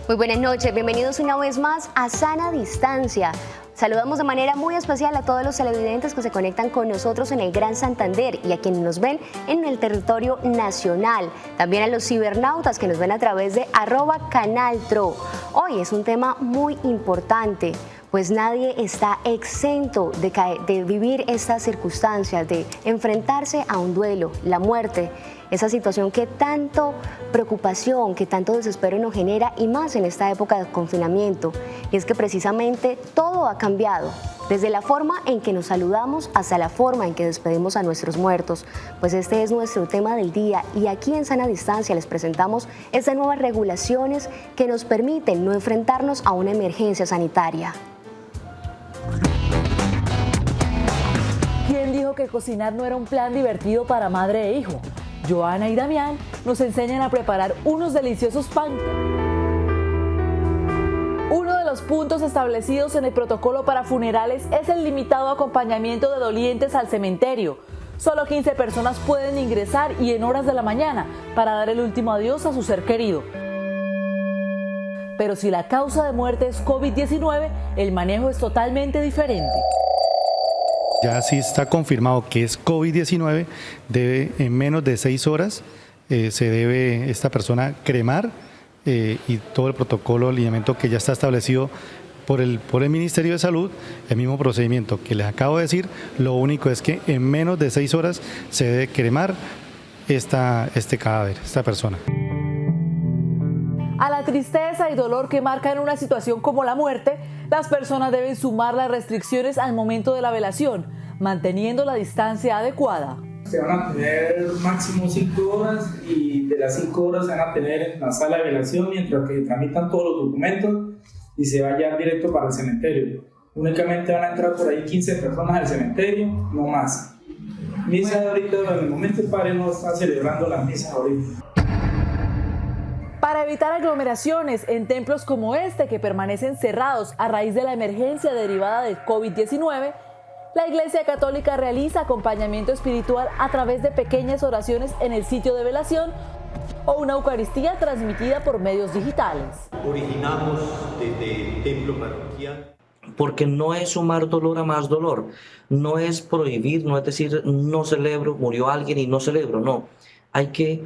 Muy buenas noches, bienvenidos una vez más a Sana Distancia. Saludamos de manera muy especial a todos los televidentes que se conectan con nosotros en el Gran Santander y a quienes nos ven en el territorio nacional. También a los cibernautas que nos ven a través de @canaltro. Hoy es un tema muy importante, pues nadie está exento de vivir estas circunstancias, de enfrentarse a un duelo, la muerte. Esa situación que tanto preocupación, que tanto desespero nos genera, y más en esta época de confinamiento. Y es que precisamente todo ha cambiado, desde la forma en que nos saludamos hasta la forma en que despedimos a nuestros muertos. Pues este es nuestro tema del día y aquí en Sana Distancia les presentamos estas nuevas regulaciones que nos permiten no enfrentarnos a una emergencia sanitaria. ¿Quién dijo que cocinar no era un plan divertido para madre e hijo? Joana y Damián nos enseñan a preparar unos deliciosos pancakes. Uno de los puntos establecidos en el protocolo para funerales es el limitado acompañamiento de dolientes al cementerio. Solo 15 personas pueden ingresar y en horas de la mañana para dar el último adiós a su ser querido. Pero si la causa de muerte es COVID-19, el manejo es totalmente diferente. Ya sí está confirmado que es COVID-19, en menos de 6 horas se debe esta persona cremar y todo el protocolo de alineamiento que ya está establecido por el Ministerio de Salud, el mismo procedimiento que les acabo de decir. Lo único es que en menos de 6 horas se debe cremar este cadáver, esta persona. A la tristeza y dolor que marcan una situación como la muerte, las personas deben sumar las restricciones al momento de la velación, manteniendo la distancia adecuada. Se van a tener máximo 5 horas y de las 5 horas se van a tener en la sala de velación mientras que tramitan todos los documentos y se vayan directo para el cementerio. Únicamente van a entrar por ahí 15 personas al cementerio, no más. Misa de ahorita, en el momento el padre no está celebrando las misas ahorita. Para evitar aglomeraciones en templos como este que permanecen cerrados a raíz de la emergencia derivada del COVID-19, la Iglesia Católica realiza acompañamiento espiritual a través de pequeñas oraciones en el sitio de velación o una Eucaristía transmitida por medios digitales. Originamos desde el templo parroquial. Porque no es sumar dolor a más dolor, no es prohibir, no es decir, no celebro, murió alguien y no celebro, no. Hay que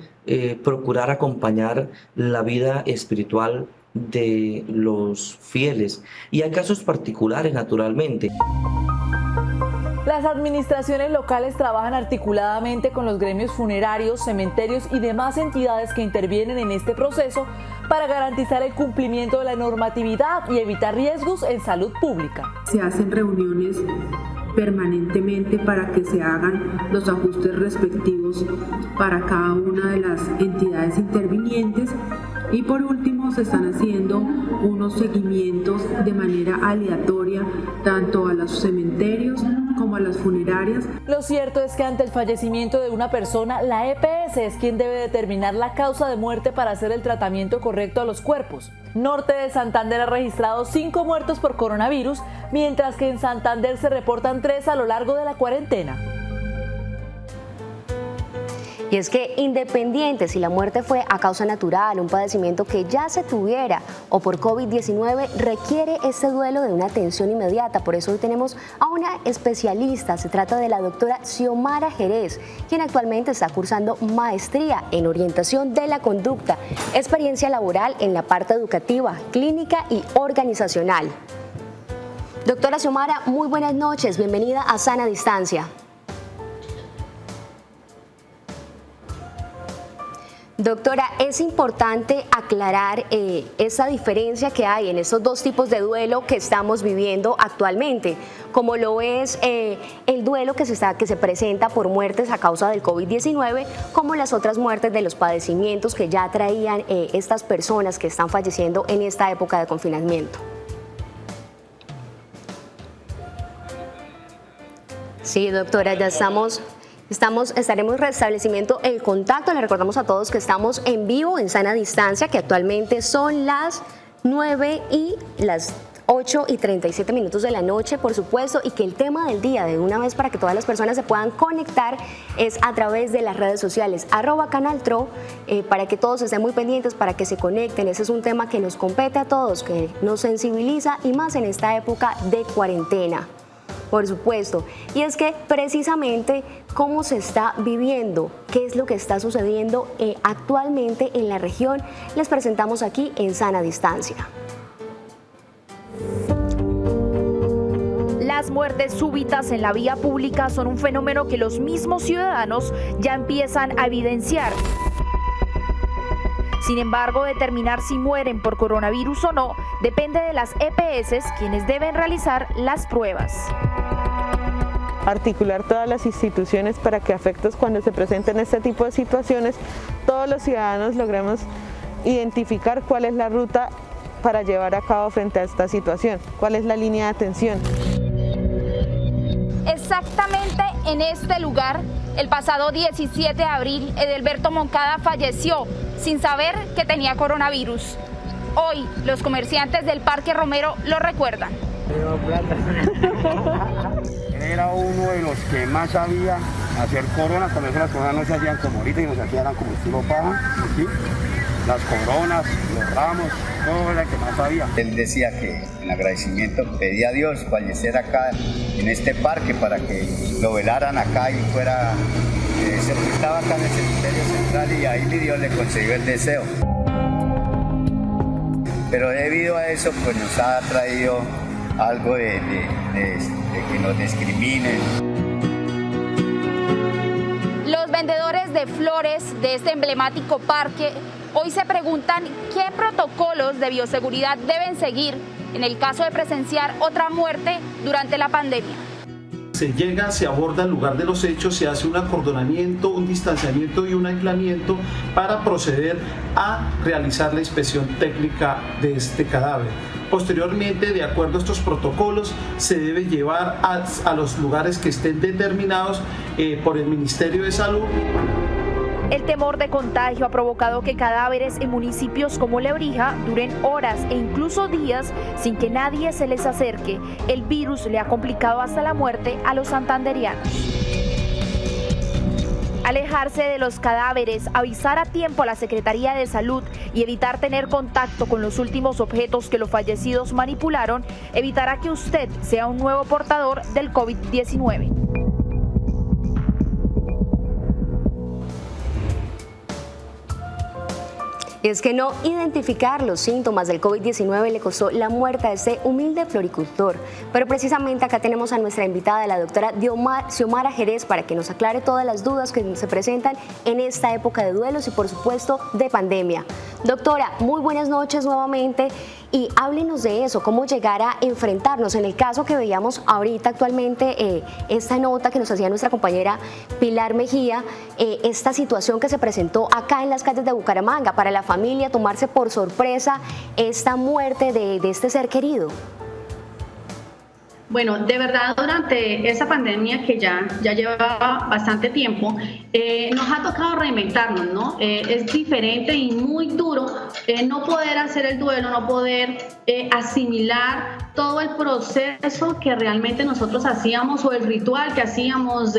procurar acompañar la vida espiritual de los fieles y hay casos particulares, naturalmente. Las administraciones locales trabajan articuladamente con los gremios funerarios, cementerios y demás entidades que intervienen en este proceso para garantizar el cumplimiento de la normatividad y evitar riesgos en salud pública. Se hacen reuniones permanentemente para que se hagan los ajustes respectivos para cada una de las entidades intervinientes y por último se están haciendo unos seguimientos de manera aleatoria tanto a los cementerios como a las funerarias. Lo cierto es que ante el fallecimiento de una persona, la EPS es quien debe determinar la causa de muerte para hacer el tratamiento correcto a los cuerpos. Norte de Santander ha registrado 5 muertos por coronavirus, mientras que en Santander se reportan 3 a lo largo de la cuarentena. Y es que independiente si la muerte fue a causa natural, un padecimiento que ya se tuviera o por COVID-19, requiere este duelo de una atención inmediata. Por eso hoy tenemos a una especialista. Se trata de la doctora Xiomara Jerez, quien actualmente está cursando maestría en orientación de la conducta, experiencia laboral en la parte educativa, clínica y organizacional. Doctora Xiomara, muy buenas noches. Bienvenida a Sana Distancia. Doctora, es importante aclarar esa diferencia que hay en esos dos tipos de duelo que estamos viviendo actualmente, como lo es el duelo que se presenta por muertes a causa del COVID-19, como las otras muertes de los padecimientos que ya traían estas personas que están falleciendo en esta época de confinamiento. Sí, doctora, ya estaremos restableciendo el contacto. Le recordamos a todos que estamos en vivo en Sana Distancia, que actualmente son las 9 y las 8:37 de la noche, por supuesto, y que el tema del día, de una vez para que todas las personas se puedan conectar, es a través de las redes sociales, @CanalTro, para que todos estén muy pendientes, para que se conecten. Ese es un tema que nos compete a todos, que nos sensibiliza, y más en esta época de cuarentena. Por supuesto, y es que precisamente cómo se está viviendo, qué es lo que está sucediendo actualmente en la región, les presentamos aquí en Sana Distancia. Las muertes súbitas en la vía pública son un fenómeno que los mismos ciudadanos ya empiezan a evidenciar. Sin embargo, determinar si mueren por coronavirus o no depende de las EPS, quienes deben realizar las pruebas. Articular todas las instituciones para que a efectos cuando se presenten este tipo de situaciones, todos los ciudadanos logremos identificar cuál es la ruta para llevar a cabo frente a esta situación, cuál es la línea de atención. Exactamente en este lugar, el pasado 17 de abril, Edelberto Moncada falleció sin saber que tenía coronavirus. Hoy, los comerciantes del Parque Romero lo recuerdan. Era uno de los que más sabía hacer coronas, cuando eso las coronas no se hacían como ahorita, y nos hacían como estilo paja, ¿sí? Las coronas, los ramos, todo era el que más sabía. Él decía que en agradecimiento pedía a Dios fallecer acá en este parque para que lo velaran acá y fuera, estaba acá en el cementerio central, y ahí Dios le concedió el deseo. Pero debido a eso pues nos ha traído algo de que nos discriminen. Los vendedores de flores de este emblemático parque hoy se preguntan qué protocolos de bioseguridad deben seguir en el caso de presenciar otra muerte durante la pandemia. Se llega, se aborda el lugar de los hechos, se hace un acordonamiento, un distanciamiento y un aislamiento para proceder a realizar la inspección técnica de este cadáver. Posteriormente, de acuerdo a estos protocolos, se debe llevar a los lugares que estén determinados por el Ministerio de Salud. El temor de contagio ha provocado que cadáveres en municipios como Lebrija duren horas e incluso días sin que nadie se les acerque. El virus le ha complicado hasta la muerte a los santanderianos. Alejarse de los cadáveres, avisar a tiempo a la Secretaría de Salud y evitar tener contacto con los últimos objetos que los fallecidos manipularon evitará que usted sea un nuevo portador del COVID-19. Y es que no identificar los síntomas del COVID-19 le costó la muerte a este humilde floricultor. Pero precisamente acá tenemos a nuestra invitada, la doctora Xiomara Jerez, para que nos aclare todas las dudas que se presentan en esta época de duelos y, por supuesto, de pandemia. Doctora, muy buenas noches nuevamente, y háblenos de eso, cómo llegar a enfrentarnos. En el caso que veíamos ahorita actualmente, esta nota que nos hacía nuestra compañera Pilar Mejía, esta situación que se presentó acá en las calles de Bucaramanga, para la familia tomarse por sorpresa esta muerte de este ser querido. Bueno, de verdad, durante esa pandemia que ya llevaba bastante tiempo, nos ha tocado reinventarnos, ¿no? Es diferente y muy duro no poder hacer el duelo, no poder asimilar todo el proceso que realmente nosotros hacíamos, o el ritual que hacíamos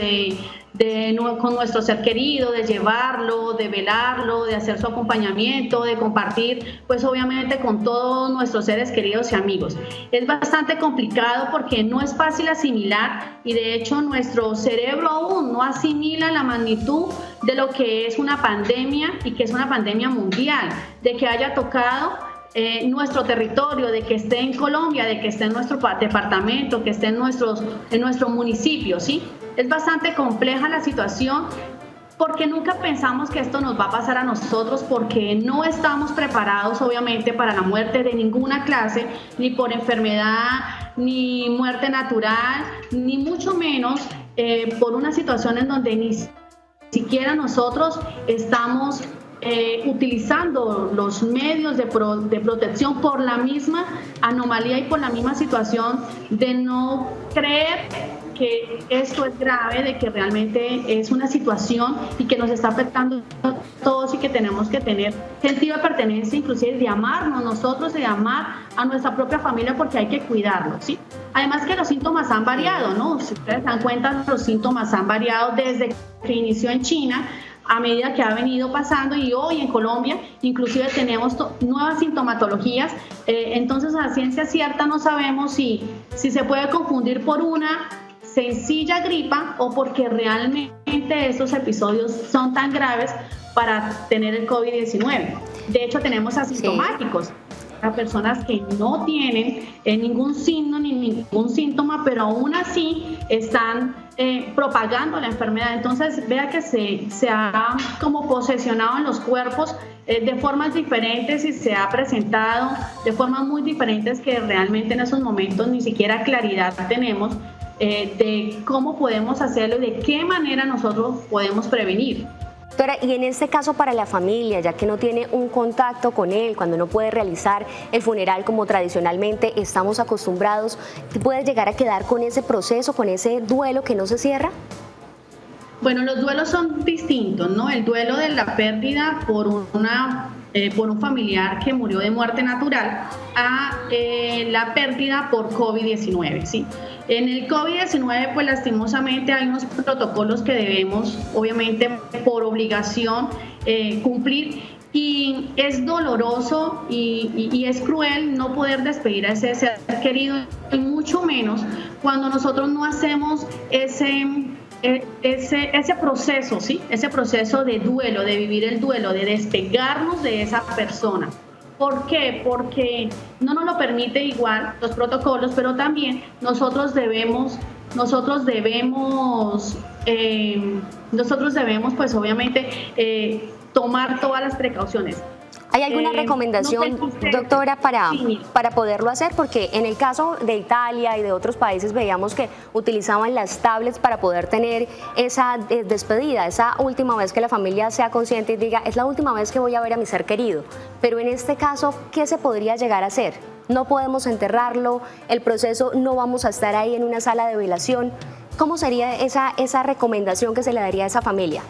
con nuestro ser querido, de llevarlo, de velarlo, de hacer su acompañamiento, de compartir, pues obviamente con todos nuestros seres queridos y amigos. Es bastante complicado porque no es fácil asimilar, y de hecho nuestro cerebro aún no asimila la magnitud de lo que es una pandemia, y que es una pandemia mundial, de que haya tocado nuestro territorio, de que esté en Colombia, de que esté en nuestro departamento, que esté en nuestro municipio, ¿sí? Es bastante compleja la situación, porque nunca pensamos que esto nos va a pasar a nosotros, porque no estamos preparados obviamente para la muerte de ninguna clase, ni por enfermedad, ni muerte natural, ni mucho menos por una situación en donde ni siquiera nosotros estamos utilizando los medios de protección por la misma anomalía y por la misma situación de no creer que esto es grave, de que realmente es una situación y que nos está afectando a todos y que tenemos que tener sentido de pertenencia, inclusive de amarnos nosotros y de amar a nuestra propia familia, porque hay que cuidarlo, ¿sí? Además que los síntomas han variado, ¿no? Si ustedes se dan cuenta, los síntomas han variado desde que inició en China a medida que ha venido pasando, y hoy en Colombia inclusive tenemos nuevas sintomatologías, entonces a ciencia cierta no sabemos si se puede confundir por una sencilla gripa o porque realmente estos episodios son tan graves para tener el COVID-19. De hecho, tenemos asintomáticos, a personas que no tienen ningún signo ni ningún síntoma, pero aún así están propagando la enfermedad. Entonces, vea que se ha como posesionado en los cuerpos de formas diferentes y se ha presentado de formas muy diferentes que realmente en esos momentos ni siquiera claridad tenemos de cómo podemos hacerlo y de qué manera nosotros podemos prevenir. Doctora, y en este caso para la familia, ya que no tiene un contacto con él, cuando no puede realizar el funeral como tradicionalmente estamos acostumbrados, ¿puede llegar a quedar con ese proceso, con ese duelo que no se cierra? Bueno, los duelos son distintos, ¿no? El duelo de la pérdida por un familiar que murió de muerte natural a la pérdida por COVID-19, ¿sí? En el COVID-19, pues lastimosamente hay unos protocolos que debemos, obviamente por obligación, cumplir, y es doloroso y es cruel no poder despedir a ese ser querido, y mucho menos cuando nosotros no hacemos ese proceso, ¿sí? Ese proceso de duelo, de vivir el duelo, de despegarnos de esa persona. ¿Por qué? Porque no nos lo permite igual los protocolos, pero también nosotros debemos pues obviamente tomar todas las precauciones. ¿Hay alguna recomendación, doctora, para poderlo hacer? Porque en el caso de Italia y de otros países veíamos que utilizaban las tablets para poder tener esa despedida, esa última vez que la familia sea consciente y diga, es la última vez que voy a ver a mi ser querido. Pero en este caso, ¿qué se podría llegar a hacer? No podemos enterrarlo, el proceso no vamos a estar ahí en una sala de velación. ¿Cómo sería esa recomendación que se le daría a esa familia?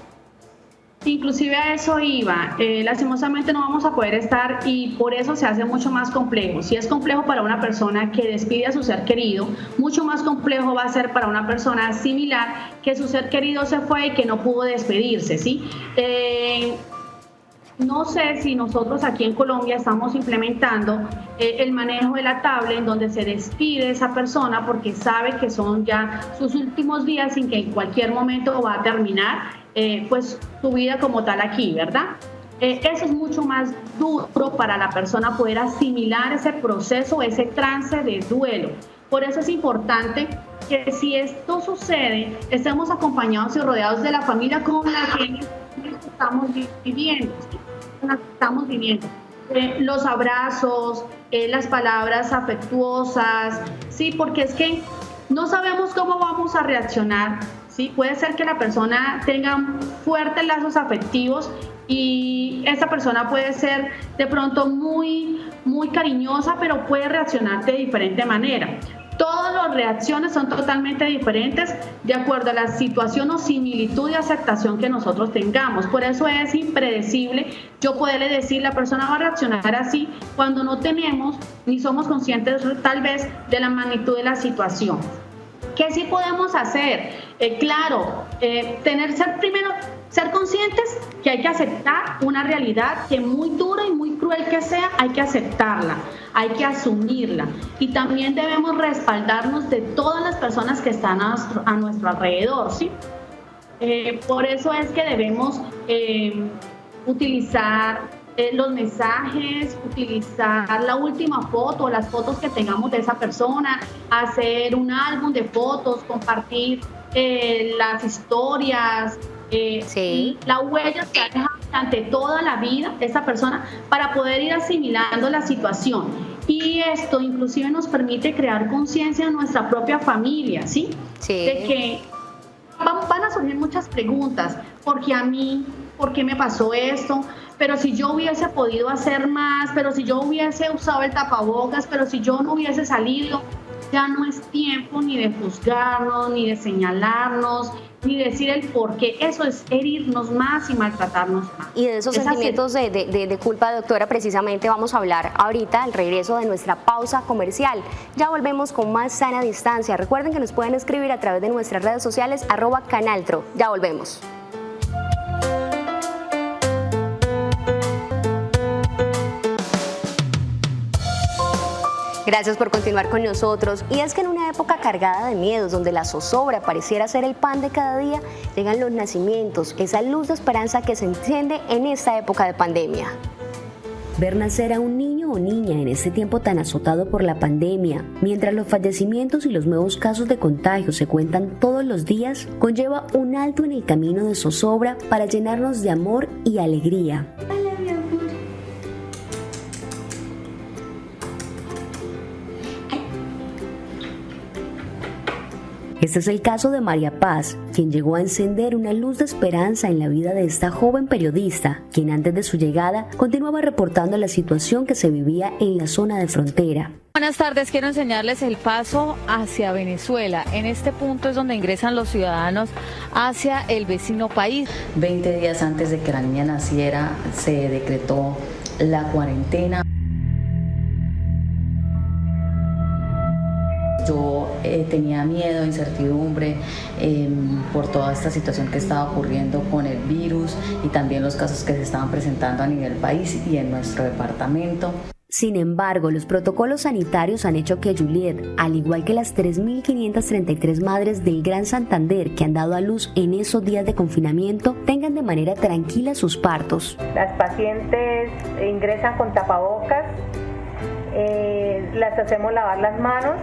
Inclusive a eso iba, lastimosamente no vamos a poder estar, y por eso se hace mucho más complejo. Si es complejo para una persona que despide a su ser querido, mucho más complejo va a ser para una persona similar que su ser querido se fue y que no pudo despedirse, ¿sí? No sé si nosotros aquí en Colombia estamos implementando el manejo de la tablet en donde se despide esa persona porque sabe que son ya sus últimos días sin que en cualquier momento va a terminar pues su vida como tal aquí, ¿verdad? Eso es mucho más duro para la persona poder asimilar ese proceso, ese trance de duelo. Por eso es importante que si esto sucede, estemos acompañados y rodeados de la familia con la que estamos viviendo. Los abrazos, las palabras afectuosas, sí, porque es que no sabemos cómo vamos a reaccionar, sí, puede ser que la persona tenga fuertes lazos afectivos y esa persona puede ser de pronto muy cariñosa, pero puede reaccionar de diferente manera. Todas las reacciones son totalmente diferentes de acuerdo a la situación o similitud de aceptación que nosotros tengamos. Por eso es impredecible yo poderle decir la persona va a reaccionar así cuando no tenemos ni somos conscientes tal vez de la magnitud de la situación. ¿Qué sí podemos hacer? Ser conscientes que hay que aceptar una realidad que muy dura y muy cruel que sea, hay que aceptarla, hay que asumirla, y también debemos respaldarnos de todas las personas que están a nuestro alrededor, ¿sí? Por eso es que debemos utilizar los mensajes, utilizar la última foto, las fotos que tengamos de esa persona, hacer un álbum de fotos, compartir las historias, la huella que ha dejado durante toda la vida esta persona para poder ir asimilando la situación. Y esto inclusive nos permite crear conciencia en nuestra propia familia, ¿sí? De que van a surgir muchas preguntas. ¿Por qué a mí? ¿Por qué me pasó esto? Pero si yo hubiese podido hacer más, pero si yo hubiese usado el tapabocas, pero si yo no hubiese salido, ya no es tiempo ni de juzgarnos, ni de señalarnos, ni decir el por qué. Eso es herirnos más y maltratarnos más. Y de esos sentimientos de culpa, doctora, precisamente vamos a hablar ahorita al regreso de nuestra pausa comercial. Ya volvemos con más Sana Distancia. Recuerden que nos pueden escribir a través de nuestras redes sociales @canaltro. Ya volvemos. Gracias por continuar con nosotros. Y es que en una época cargada de miedos, donde la zozobra pareciera ser el pan de cada día, llegan los nacimientos, esa luz de esperanza que se enciende en esta época de pandemia. Ver nacer a un niño o niña en este tiempo tan azotado por la pandemia, mientras los fallecimientos y los nuevos casos de contagio se cuentan todos los días, conlleva un alto en el camino de zozobra para llenarnos de amor y alegría. Este es el caso de María Paz, quien llegó a encender una luz de esperanza en la vida de esta joven periodista, quien antes de su llegada continuaba reportando la situación que se vivía en la zona de frontera. Buenas tardes, quiero enseñarles el paso hacia Venezuela. En este punto es donde ingresan los ciudadanos hacia el vecino país. 20 días antes de que la niña naciera se decretó la cuarentena. Yo tenía miedo, incertidumbre por toda esta situación que estaba ocurriendo con el virus y también los casos que se estaban presentando a nivel país y en nuestro departamento. Sin embargo, los protocolos sanitarios han hecho que Juliet, al igual que las 3.533 madres del Gran Santander que han dado a luz en esos días de confinamiento, tengan de manera tranquila sus partos. Las pacientes ingresan con tapabocas, las hacemos lavar las manos,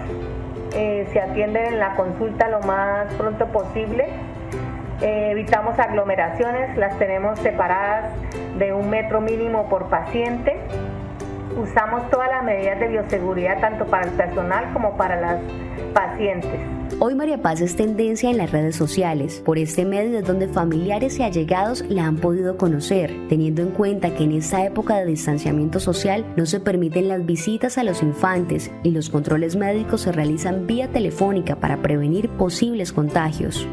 se atienden en la consulta lo más pronto posible, evitamos aglomeraciones, las tenemos separadas de 1 metro mínimo por paciente. Usamos todas las medidas de bioseguridad tanto para el personal como para las pacientes. Hoy María Paz es tendencia en las redes sociales. Por este medio es donde familiares y allegados la han podido conocer, teniendo en cuenta que en esta época de distanciamiento social no se permiten las visitas a los infantes y los controles médicos se realizan vía telefónica para prevenir posibles contagios.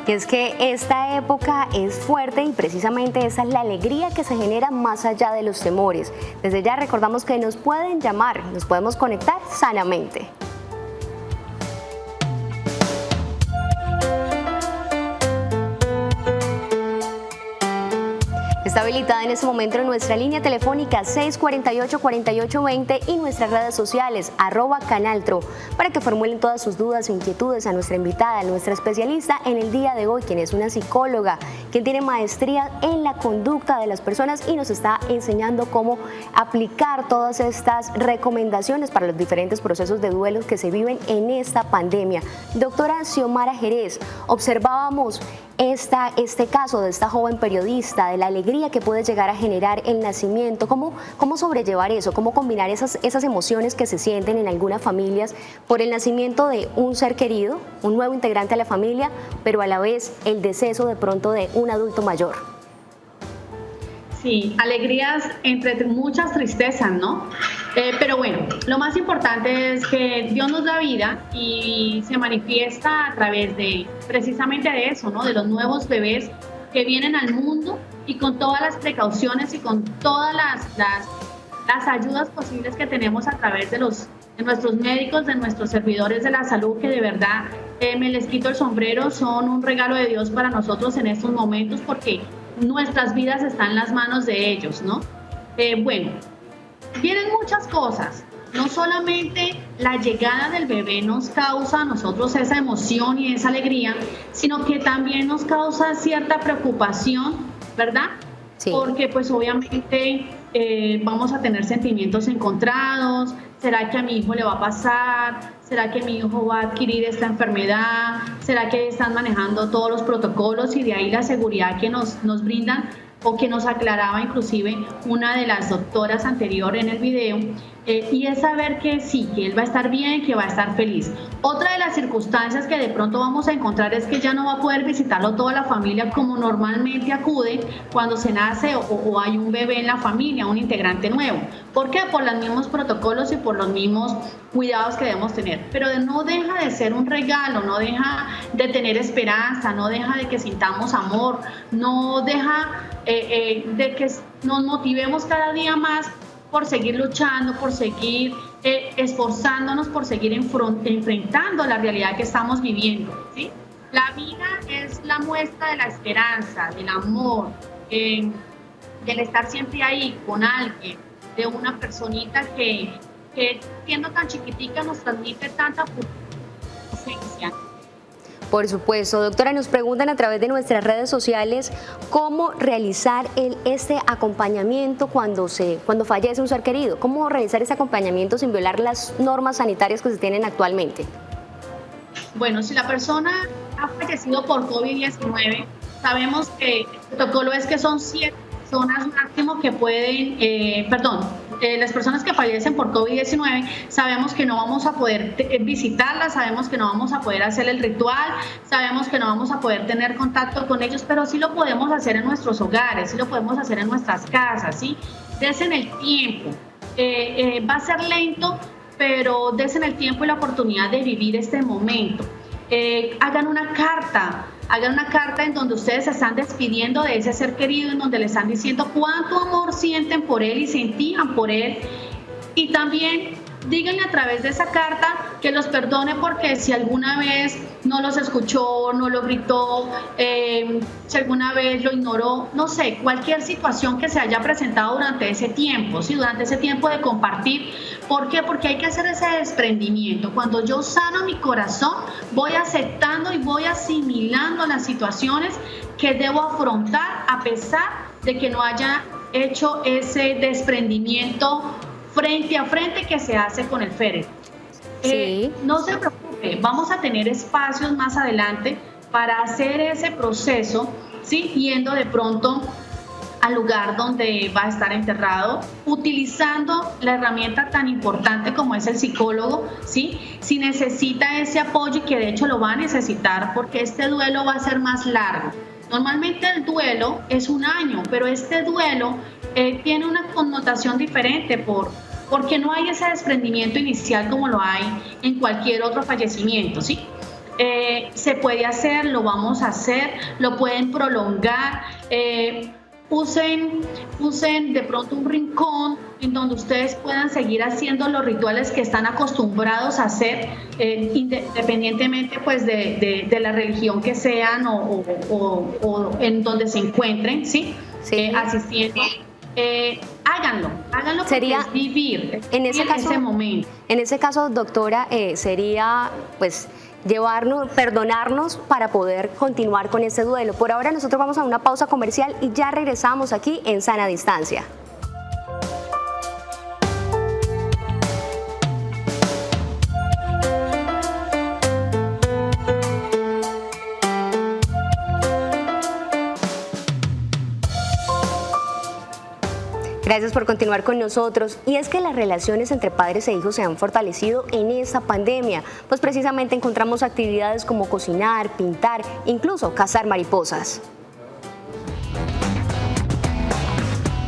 Y es que esta época es fuerte y precisamente esa es la alegría que se genera más allá de los temores. Desde ya recordamos que nos pueden llamar, nos podemos conectar sanamente. Está habilitada en este momento en nuestra línea telefónica 648-4820 y nuestras redes sociales @canaltro para que formulen todas sus dudas o inquietudes a nuestra invitada, a nuestra especialista en el día de hoy, quien es una psicóloga, quien tiene maestría en la conducta de las personas y nos está enseñando cómo aplicar todas estas recomendaciones para los diferentes procesos de duelo que se viven en esta pandemia. Doctora Xiomara Jerez, observábamos este caso de esta joven periodista, de la alegría que puede llegar a generar el nacimiento, cómo sobrellevar eso, cómo combinar esas emociones que se sienten en algunas familias por el nacimiento de un ser querido, un nuevo integrante a la familia, pero a la vez el deceso de pronto de un adulto mayor. Sí, alegrías entre muchas tristezas, ¿no? Pero bueno, lo más importante es que Dios nos da vida y se manifiesta a través de precisamente de eso, ¿no? De los nuevos bebés que vienen al mundo y con todas las precauciones y con todas las ayudas posibles que tenemos a través de nuestros médicos, de nuestros servidores de la salud, que de verdad me les quito el sombrero, son un regalo de Dios para nosotros en estos momentos porque nuestras vidas están en las manos de ellos, ¿no? Bueno, vienen muchas cosas, no solamente la llegada del bebé nos causa a nosotros esa emoción y esa alegría, sino que también nos causa cierta preocupación, ¿verdad? Sí. Porque pues obviamente vamos a tener sentimientos encontrados. ¿Será que a mi hijo le va a pasar? ¿Será que mi hijo va a adquirir esta enfermedad? ¿Será que están manejando todos los protocolos y de ahí la seguridad que nos brindan o que nos aclaraba inclusive una de las doctoras anterior en el video? Y es saber que sí, que él va a estar bien, que va a estar feliz. Otra de las circunstancias que de pronto vamos a encontrar es que ya no va a poder visitarlo toda la familia como normalmente acude cuando se nace o hay un bebé en la familia, un integrante nuevo. ¿Por qué? Por los mismos protocolos y por los mismos cuidados que debemos tener. Pero no deja de ser un regalo, no deja de tener esperanza, no deja de que sintamos amor, no deja de que nos motivemos cada día más por seguir luchando, por seguir esforzándonos, por seguir enfrentando la realidad que estamos viviendo, ¿sí? La vida es la muestra de la esperanza, del amor, del estar siempre ahí con alguien, de una personita que siendo tan chiquitica nos transmite tanta presencia. Por supuesto, doctora, nos preguntan a través de nuestras redes sociales cómo realizar este acompañamiento cuando fallece un ser querido, cómo realizar ese acompañamiento sin violar las normas sanitarias que se tienen actualmente. Bueno, si la persona ha fallecido por COVID-19, sabemos que el protocolo es que son 7 personas máximo que pueden, las personas que fallecen por COVID-19, sabemos que no vamos a poder visitarlas, sabemos que no vamos a poder hacer el ritual, sabemos que no vamos a poder tener contacto con ellos, pero sí lo podemos hacer en nuestros hogares, sí lo podemos hacer en nuestras casas, ¿sí? Desen el tiempo, va a ser lento, pero desen el tiempo y la oportunidad de vivir este momento. Hagan una carta en donde ustedes se están despidiendo de ese ser querido, en donde le están diciendo cuánto amor sienten por él y sentían por él. Y también díganle a través de esa carta que los perdone porque si alguna vez no los escuchó, no lo gritó, si alguna vez lo ignoró, no sé, cualquier situación que se haya presentado durante ese tiempo, ¿sí? Durante ese tiempo de compartir. ¿Por qué? Porque hay que hacer ese desprendimiento. Cuando yo sano mi corazón, voy aceptando y voy asimilando las situaciones que debo afrontar a pesar de que no haya hecho ese desprendimiento frente a frente que se hace con el féretro. Sí. No se preocupe, vamos a tener espacios más adelante para hacer ese proceso, ¿sí? Yendo de pronto al lugar donde va a estar enterrado, utilizando la herramienta tan importante como es el psicólogo, ¿sí? Si necesita ese apoyo, y que de hecho lo va a necesitar porque este duelo va a ser más largo. Normalmente el duelo es 1 año, pero este duelo tiene una connotación diferente porque no hay ese desprendimiento inicial como lo hay en cualquier otro fallecimiento, ¿sí? Se puede hacer, lo vamos a hacer, lo pueden prolongar, usen de pronto un rincón en donde ustedes puedan seguir haciendo los rituales que están acostumbrados a hacer, independientemente pues de la religión que sean o en donde se encuentren, ¿sí? Asistiendo. Háganlo porque es vivir ese momento. En ese caso, doctora, sería pues perdonarnos para poder continuar con este duelo. Por ahora nosotros vamos a una pausa comercial y ya regresamos aquí en Sana Distancia. Gracias por continuar con nosotros. Y es que las relaciones entre padres e hijos se han fortalecido en esta pandemia, pues precisamente encontramos actividades como cocinar, pintar, incluso cazar mariposas.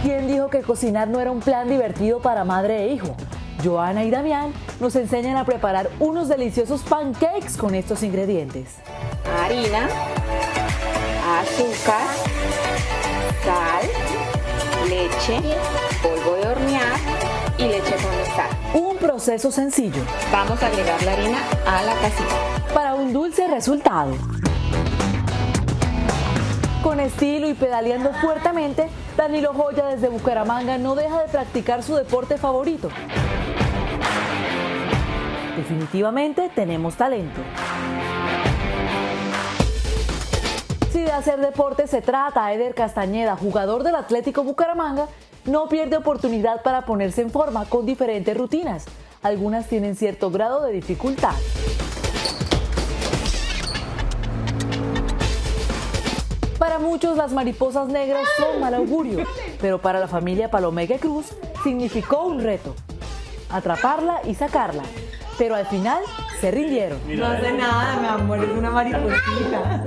¿Quién dijo que cocinar no era un plan divertido para madre e hijo? Joana y Damián nos enseñan a preparar unos deliciosos pancakes con estos ingredientes. Harina, azúcar, sal, leche, polvo de hornear y leche condensada. Un proceso sencillo. Vamos a agregar la harina a la casita para un dulce resultado. Con estilo y pedaleando fuertemente, Danilo Joya desde Bucaramanga no deja de practicar su deporte favorito. Definitivamente tenemos talento. Si de hacer deporte se trata, Eder Castañeda, jugador del Atlético Bucaramanga, no pierde oportunidad para ponerse en forma con diferentes rutinas. Algunas tienen cierto grado de dificultad. Para muchos las mariposas negras son mal augurio, pero para la familia Palomeque Cruz significó un reto, atraparla y sacarla, pero al final se rindieron. No hace nada, mi amor, es una mariposita.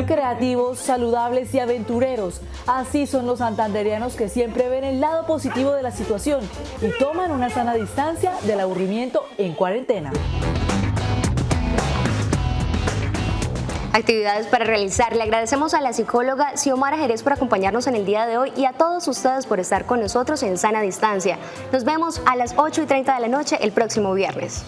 Creativos, saludables y aventureros, así son los santandereanos que siempre ven el lado positivo de la situación y toman una sana distancia del aburrimiento en cuarentena. Actividades para realizar. Le agradecemos a la psicóloga Xiomara Jerez por acompañarnos en el día de hoy y a todos ustedes por estar con nosotros en Sana Distancia. Nos vemos a las 8:30 de la noche el próximo viernes.